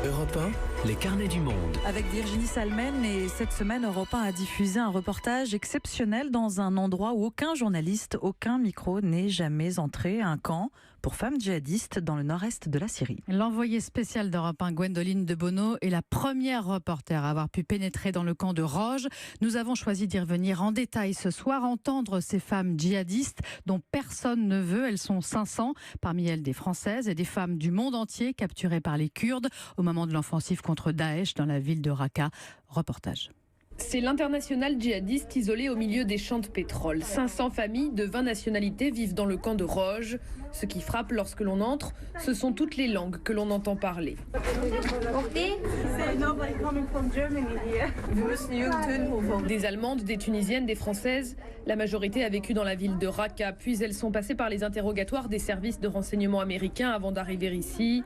Europe 1, les carnets du monde. Avec Virginie Salmen, et cette semaine, Europe 1 a diffusé un reportage exceptionnel dans un endroit où aucun journaliste, aucun micro n'est jamais entré, un camp pour femmes djihadistes dans le nord-est de la Syrie. L'envoyée spéciale d'Europe 1, Gwendoline de Bono, est la première reporter à avoir pu pénétrer dans le camp de Roj. Nous avons choisi d'y revenir en détail ce soir, entendre ces femmes djihadistes dont personne ne veut. Elles sont 500, parmi elles des Françaises et des femmes du monde entier capturées par les Kurdes au moment de l'offensive contre Daesh dans la ville de Raqqa. Reportage. C'est l'international djihadiste isolé au milieu des champs de pétrole. 500 familles de 20 nationalités vivent dans le camp de Roj. Ce qui frappe lorsque l'on entre, ce sont toutes les langues que l'on entend parler. Des Allemandes, des Tunisiennes, des Françaises. La majorité a vécu dans la ville de Raqqa, puis elles sont passées par les interrogatoires des services de renseignement américains avant d'arriver ici.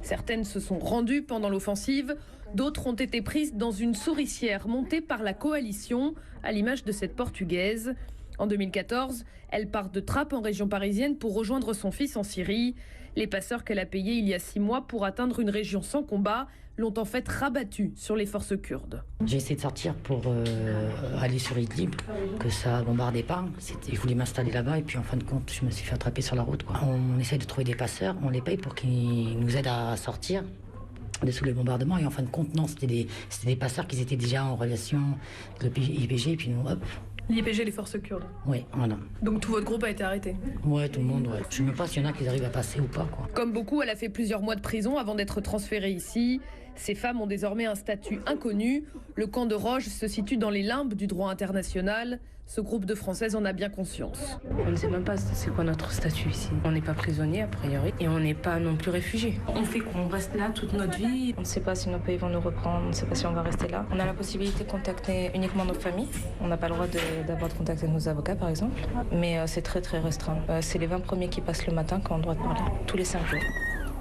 Certaines se sont rendues pendant l'offensive, d'autres ont été prises dans une souricière montée par la coalition, à l'image de cette Portugaise. En 2014, elle part de Trappes en région parisienne pour rejoindre son fils en Syrie. Les passeurs qu'elle a payés il y a 6 mois pour atteindre une région sans combat l'ont en fait rabattue sur les forces kurdes. J'ai essayé de sortir pour aller sur Idlib, que ça bombardait pas. Je voulais m'installer là-bas et puis en fin de compte, je me suis fait attraper sur la route, quoi. On essaye de trouver des passeurs, on les paye pour qu'ils nous aident à sortir de sous les bombardements et en fin de compte, non, c'était des passeurs qui étaient déjà en relation avec l'IPG et puis nous, hop. L'IPG, les forces kurdes. Oui, voilà. Donc tout votre groupe a été arrêté? Ouais, tout le monde, ouais. Je ne sais même pas s'il y en a qui arrivent à passer ou pas, quoi. Comme beaucoup, elle a fait plusieurs mois de prison avant d'être transférée ici. Ces femmes ont désormais un statut inconnu. Le camp de Roj se situe dans les limbes du droit international. Ce groupe de Françaises en a bien conscience. On ne sait même pas c'est quoi notre statut ici. On n'est pas prisonnier a priori et on n'est pas non plus réfugié. On fait qu'on reste là toute notre vie. On ne sait pas si nos pays vont nous reprendre, on ne sait pas si on va rester là. On a la possibilité de contacter uniquement nos familles. On n'a pas le droit d'avoir de contact avec nos avocats par exemple. Mais c'est très très restreint. C'est les 20 premiers qui passent le matin qui ont le droit de parler, tous les 5 jours.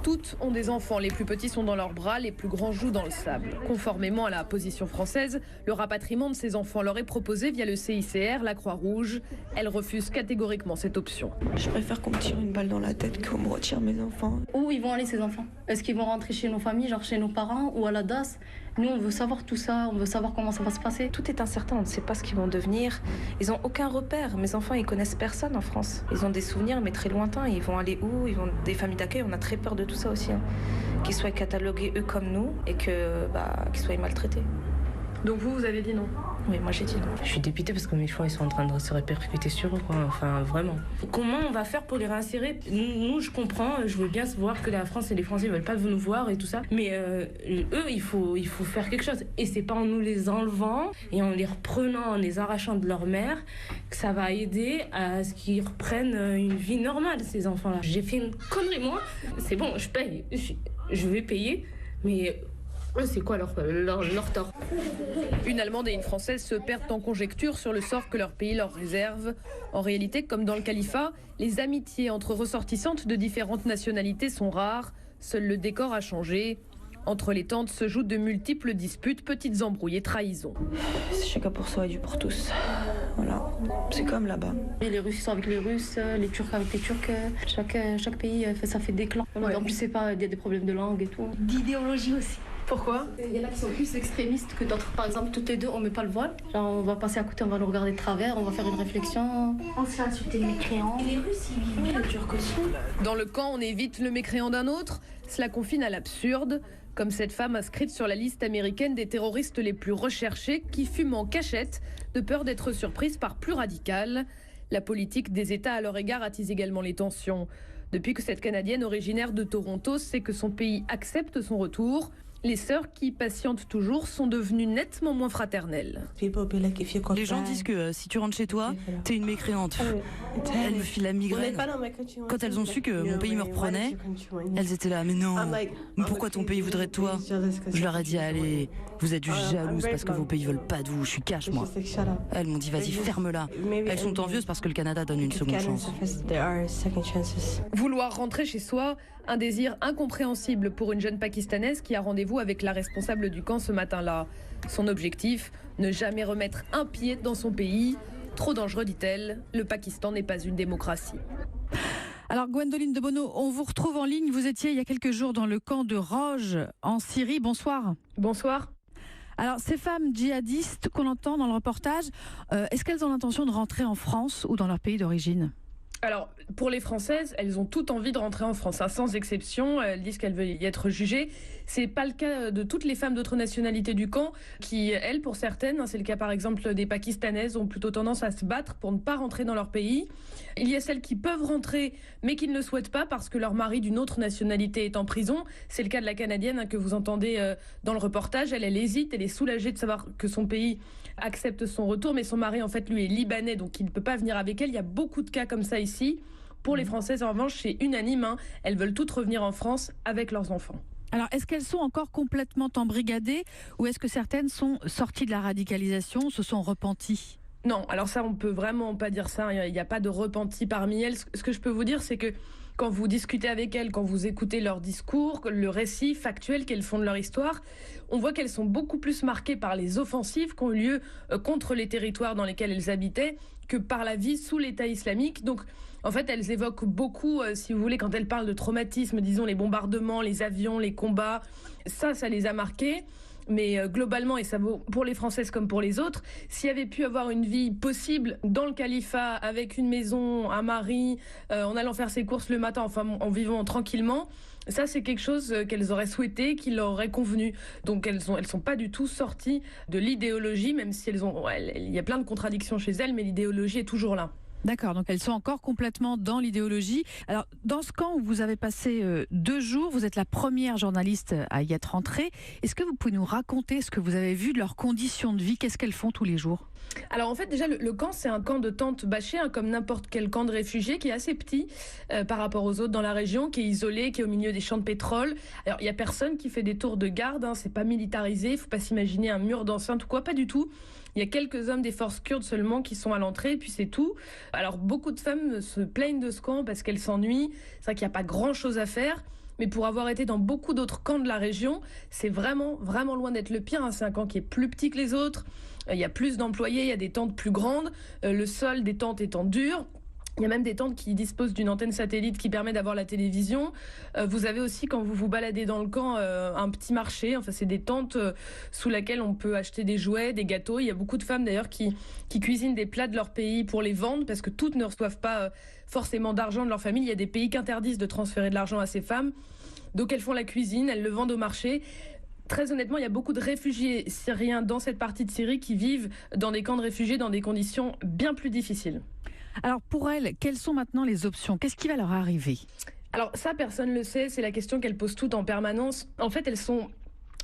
Toutes ont des enfants, les plus petits sont dans leurs bras, les plus grands jouent dans le sable. Conformément à la position française, le rapatriement de ces enfants leur est proposé via le CICR, la Croix-Rouge. Elle refuse catégoriquement cette option. Je préfère qu'on me tire une balle dans la tête qu'on me retire mes enfants. Où ils vont aller ces enfants? Est-ce qu'ils vont rentrer chez nos familles, genre chez nos parents ou à la DAS? Nous on veut savoir tout ça, on veut savoir comment ça va se passer. Tout est incertain, on ne sait pas ce qu'ils vont devenir. Ils n'ont aucun repère, mes enfants ils connaissent personne en France. Ils ont des souvenirs mais très lointains, ils vont aller où? Ils vont des familles d'accueil, on a très peur de tout ça aussi. Hein. Qu'ils soient catalogués eux comme nous et qu'ils soient maltraités. Donc vous avez dit non? Oui, moi j'ai dit non. Je suis dépitée parce que mes choix ils sont en train de se répercuter sur eux, quoi. Enfin vraiment. Comment on va faire pour les réinsérer? Nous je comprends, je veux bien voir que la France et les Français veulent pas nous voir et tout ça, mais eux il faut faire quelque chose. Et c'est pas en nous les enlevant et en les reprenant, en les arrachant de leur mère que ça va aider à ce qu'ils reprennent une vie normale, ces enfants-là. J'ai fait une connerie moi, c'est bon, je paye, je vais payer, mais c'est quoi leur tort? Une Allemande et une Française se perdent en conjecture sur le sort que leur pays leur réserve. En réalité, comme dans le califat, les amitiés entre ressortissantes de différentes nationalités sont rares. Seul le décor a changé. Entre les tentes se jouent de multiples disputes, petites embrouilles et trahisons. Chacun pour soi et Dieu pour tous. Voilà, c'est comme là-bas. Et les Russes sont avec les Russes, les Turcs avec les Turcs. Chaque pays, ça fait des clans. Ouais. En plus, c'est pas, il y a des problèmes de langue et tout. D'idéologie aussi. Pourquoi? Il y en a qui sont plus extrémistes que d'autres. Par exemple, toutes les deux, on met pas le voile. Genre, on va passer à côté, on va nous regarder de travers, on va faire une réflexion. On se fait insulter de mécréants. Et les Russes, ils vivent les Turcs aussi. Dans le camp, on évite le mécréant d'un autre. Cela confine à l'absurde. Comme cette femme inscrite sur la liste américaine des terroristes les plus recherchés qui fument en cachette de peur d'être surprise par plus radical. La politique des États à leur égard attise également les tensions. Depuis que cette Canadienne originaire de Toronto sait que son pays accepte son retour, les sœurs qui patientent toujours sont devenues nettement moins fraternelles. Les gens disent que si tu rentres chez toi, t'es une mécréante. Elle me file la migraine. Quand elles ont su que mon pays me reprenait, elles étaient là, mais non, mais pourquoi ton pays voudrait de toi? Je leur ai dit, allez, vous êtes juste jalouses parce que vos pays veulent pas de vous, je suis cash moi. Elles m'ont dit, vas-y, ferme-la. Elles sont envieuses parce que le Canada donne une seconde chance. Vouloir rentrer chez soi, un désir incompréhensible pour une jeune Pakistanaise qui a rendez-vous avec la responsable du camp ce matin-là. Son objectif, ne jamais remettre un pied dans son pays. Trop dangereux, dit-elle, le Pakistan n'est pas une démocratie. Alors Gwendoline de Bono, on vous retrouve en ligne. Vous étiez il y a quelques jours dans le camp de Roj en Syrie. Bonsoir. Bonsoir. Alors ces femmes djihadistes qu'on entend dans le reportage, est-ce qu'elles ont l'intention de rentrer en France ou dans leur pays d'origine ? Alors, pour les Françaises, elles ont toutes envie de rentrer en France, sans exception. Elles disent qu'elles veulent y être jugées. C'est pas le cas de toutes les femmes d'autres nationalités du camp, qui, elles, pour certaines, c'est le cas par exemple des Pakistanaises, ont plutôt tendance à se battre pour ne pas rentrer dans leur pays. Il y a celles qui peuvent rentrer, mais qui ne le souhaitent pas parce que leur mari d'une autre nationalité est en prison. C'est le cas de la Canadienne que vous entendez dans le reportage. Elle hésite, elle est soulagée de savoir que son pays accepte son retour, mais son mari, en fait, lui est libanais, donc il ne peut pas venir avec elle. Il y a beaucoup de cas comme ça ici. Pour les Françaises, en revanche, c'est unanime. Elles veulent toutes revenir en France avec leurs enfants. Alors, est-ce qu'elles sont encore complètement embrigadées ou est-ce que certaines sont sorties de la radicalisation, se sont repenties ? Non, alors ça, on peut vraiment pas dire ça. Il n'y a pas de repenti parmi elles. Ce que je peux vous dire, c'est que quand vous discutez avec elles, quand vous écoutez leur discours, le récit factuel qu'elles font de leur histoire, on voit qu'elles sont beaucoup plus marquées par les offensives qui ont eu lieu contre les territoires dans lesquels elles habitaient que par la vie sous l'État islamique. Donc, en fait, elles évoquent beaucoup, si vous voulez, quand elles parlent de traumatisme, disons les bombardements, les avions, les combats, ça les a marquées. Mais globalement, et ça vaut pour les Françaises comme pour les autres, s'il y avait pu avoir une vie possible dans le califat, avec une maison, un mari, en allant faire ses courses le matin, enfin en vivant tranquillement, ça c'est quelque chose qu'elles auraient souhaité, qui leur aurait convenu. Donc elles sont pas du tout sorties de l'idéologie, même si il y a plein de contradictions chez elles, mais l'idéologie est toujours là. D'accord, donc elles sont encore complètement dans l'idéologie. Alors, dans ce camp où vous avez passé 2 jours, vous êtes la première journaliste à y être entrée. Est-ce que vous pouvez nous raconter ce que vous avez vu de leurs conditions de vie ? Qu'est-ce qu'elles font tous les jours ? Alors en fait déjà le camp c'est un camp de tentes bâchées comme n'importe quel camp de réfugiés qui est assez petit par rapport aux autres dans la région, qui est isolé, qui est au milieu des champs de pétrole. Alors il n'y a personne qui fait des tours de garde, c'est pas militarisé, il faut pas s'imaginer un mur d'enceinte ou quoi, pas du tout. Il y a quelques hommes des forces kurdes seulement qui sont à l'entrée, et puis c'est tout. Alors beaucoup de femmes se plaignent de ce camp parce qu'elles s'ennuient. C'est vrai qu'il n'y a pas grand-chose à faire. Mais pour avoir été dans beaucoup d'autres camps de la région, c'est vraiment, vraiment loin d'être le pire. C'est un camp qui est plus petit que les autres. Il y a plus d'employés, il y a des tentes plus grandes. Le sol des tentes étant dur. Il y a même des tentes qui disposent d'une antenne satellite qui permet d'avoir la télévision. Vous avez aussi, quand vous vous baladez dans le camp, un petit marché. Enfin, c'est des tentes sous lesquelles on peut acheter des jouets, des gâteaux. Il y a beaucoup de femmes d'ailleurs qui cuisinent des plats de leur pays pour les vendre parce que toutes ne reçoivent pas forcément d'argent de leur famille. Il y a des pays qui interdisent de transférer de l'argent à ces femmes. Donc elles font la cuisine, elles le vendent au marché. Très honnêtement, il y a beaucoup de réfugiés syriens dans cette partie de Syrie qui vivent dans des camps de réfugiés dans des conditions bien plus difficiles. Alors pour elles, quelles sont maintenant les options ? Qu'est-ce qui va leur arriver ? Alors ça, personne ne le sait, c'est la question qu'elles posent toutes en permanence. En fait, elles sont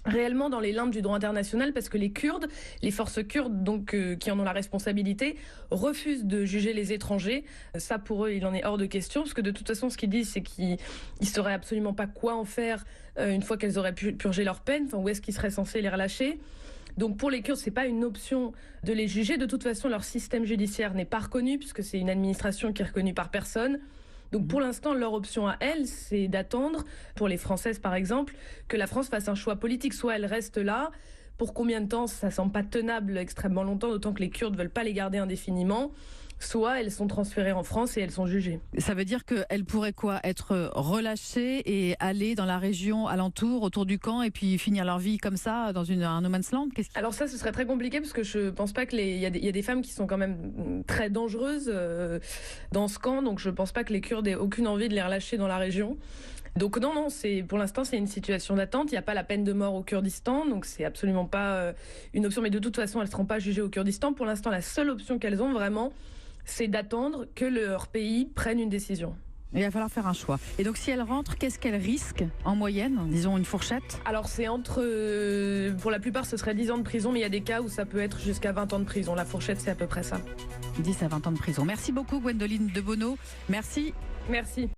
réellement dans les limbes du droit international parce que les Kurdes, les forces kurdes donc qui en ont la responsabilité, refusent de juger les étrangers. Ça pour eux, il en est hors de question parce que de toute façon, ce qu'ils disent, c'est qu'ils ne sauraient absolument pas quoi en faire une fois qu'elles auraient pu purger leur peine. Enfin, où est-ce qu'ils seraient censés les relâcher ? Donc pour les Kurdes, c'est pas une option de les juger. De toute façon, leur système judiciaire n'est pas reconnu puisque c'est une administration qui est reconnue par personne. Donc pour l'instant, leur option à elles, c'est d'attendre, pour les Françaises par exemple, que la France fasse un choix politique. Soit elles restent là, pour combien de temps, ça ne semble pas tenable extrêmement longtemps, d'autant que les Kurdes ne veulent pas les garder indéfiniment. Soit elles sont transférées en France et elles sont jugées. Ça veut dire qu'elles pourraient être relâchées et aller dans la région alentour, autour du camp, et puis finir leur vie comme ça, dans un no man's land ? Alors ça, ce serait très compliqué, parce que je pense pas il y a des femmes qui sont quand même très dangereuses dans ce camp, donc je pense pas que les Kurdes aient aucune envie de les relâcher dans la région. Donc non, pour l'instant, c'est une situation d'attente. Il n'y a pas la peine de mort au Kurdistan, donc c'est absolument pas une option. Mais de toute façon, elles ne seront pas jugées au Kurdistan. Pour l'instant, la seule option qu'elles ont vraiment, c'est d'attendre que leur pays prenne une décision. Il va falloir faire un choix. Et donc si elles rentrent, qu'est-ce qu'elles risquent en moyenne ? Disons une fourchette ? Alors c'est pour la plupart ce serait 10 ans de prison, mais il y a des cas où ça peut être jusqu'à 20 ans de prison. La fourchette, c'est à peu près ça. 10 à 20 ans de prison. Merci beaucoup Gwendoline de Bono. Merci. Merci.